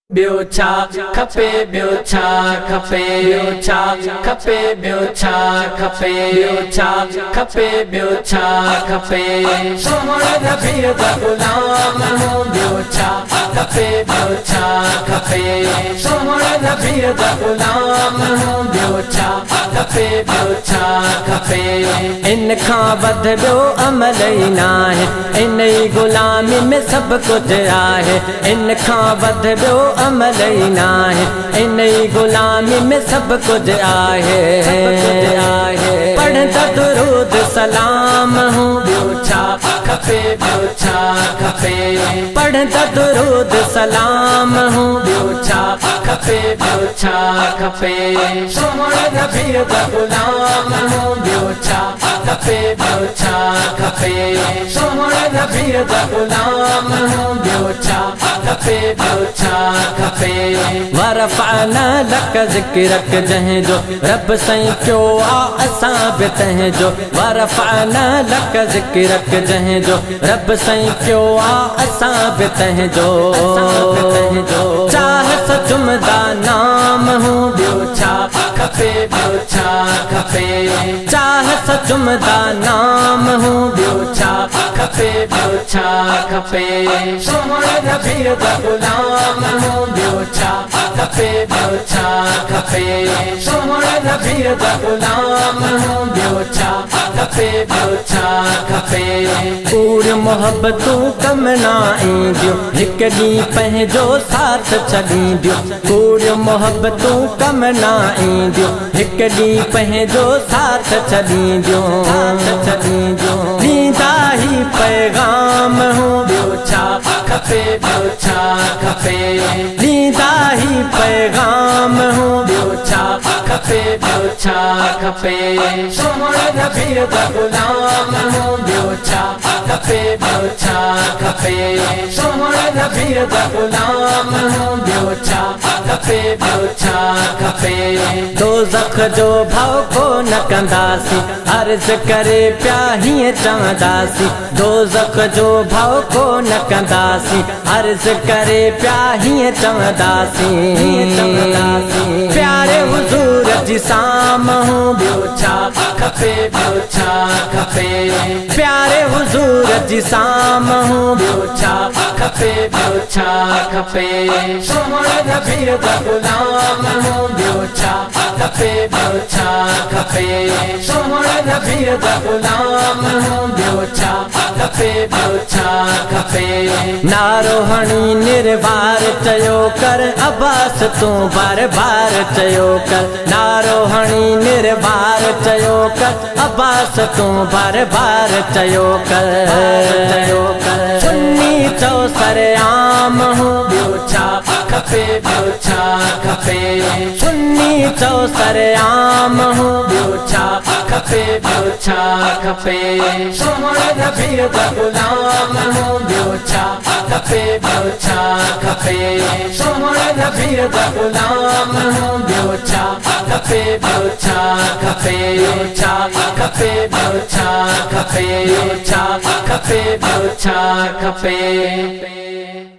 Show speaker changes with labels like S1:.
S1: Biocha, kape, biocha, kape, biocha, kape, biocha, kape, biocha, kape, biocha, kape. Sohna Nabi da gulam hu, biocha, kape, biocha, kape. Sohna Nabi da gulam hu, biocha, kape, biocha, kape. इनका बदलो अमल ही ना है, इन गुलामी में सब कुछ आहे। इनका बदलो अमल ही ना है, इन गुलामी में सब कुछ आहे। पढ़ता दुरूद सलाम हूँ, ब्योचा खपे, ब्योचा खपे। पढ़ता दुरूद सलाम हूँ, ब्योचा खपे, ब्योचा खपे। सोहना नबी दा गुलाम हूँ, ब्योचा खपे, ब्योचा खपे। सोहना नबी दा गुलाम हूँ, ब्योचा खपे, ब्योचा खपे। वरफ़अना लक ज़िक्रक जहीं जो रब सईं क्यों आ असां बि तहीं जो। वरफ़अना लक ज़िक्रक जहीं जो रब सईं क्यों आ असां बि तहीं जो। चाह सजुमदा नाम हूँ, ब्योचा खपे, ब्योचा खपे। चाह सजुमदा नाम हूँ, ब्योचा खपे, ब्योचा खपे। सोहना नबी दा गुलाम हूँ, ब्योचा खपे, ब्योचा खपे। सोहना नबी दा गुलाम हूँ, ब्योचा खपे, ब्योचा खपे। पूरी मोहब्बतूं कम ना ईंदियूं, हिक ॾींहुं पंहिंजो साथ छॾींदियूं। पूरी मोहब्बतूं कम ना ईंदियूं, हिक ॾींहुं पंहिंजो साथ छॾींदियूं। ॾींदा ही पैगाम हूँ, ब्योचा खपे, ब्योचा खपे। ॾींदा ही पैगाम हूँ, ब्योचा खपे, ब्योचा खपे। सोहना नबी दा गुलाम हूँ, ब्योचा खपे, ब्योचा खपे। सोहना नबी दा गुलाम हूँ, ब्योचा खपे, ब्योचा खपे। दोज़ख जो भव को न कंदासीं, अर्ज़ करे पिया हीअं चवंदासीं। दोज़ख जो भव को न कंदासीं, अर्ज़ करे पिया हीअं चवंदासीं। प्यारे हुज़ूर जी साम हूँ, ब्योचा खपे, ब्योचा खपे। प्यारे हुज़ूर जी साम हूँ, ब्योचा खपे, ब्योचा खपे। सोहना नबी दा गुलाम हूँ, ब्योचा खपे, ब्योचा खपे। सोहना नबी दा गुलाम हूँ, ब्योचा खपे, ब्योचा खपे। नारो हणी निर्वार चयो कर, अब्बास तूं बार बार चयो कर। नारो हणी निर्वार चयो कर, अब्बास तूं बार बार चयो कर। सुन्नी चो सरेआम हूँ, ब्योचा खपे, ब्योचा खपे। सुन्नी चो सरेआम हूँ, ब्योचा खपे, ब्योचा खपे। सोहना नबी दा गुलाम हूँ, ब्योचा खपे, ब्योचा खपे। सोहना नबी दा गुलाम हूँ, ब्योचा खपे, ब्योचा खपे। ब्योचा खपे, ब्योचा खपे। ब्योचा खपे, ब्योचा खपे।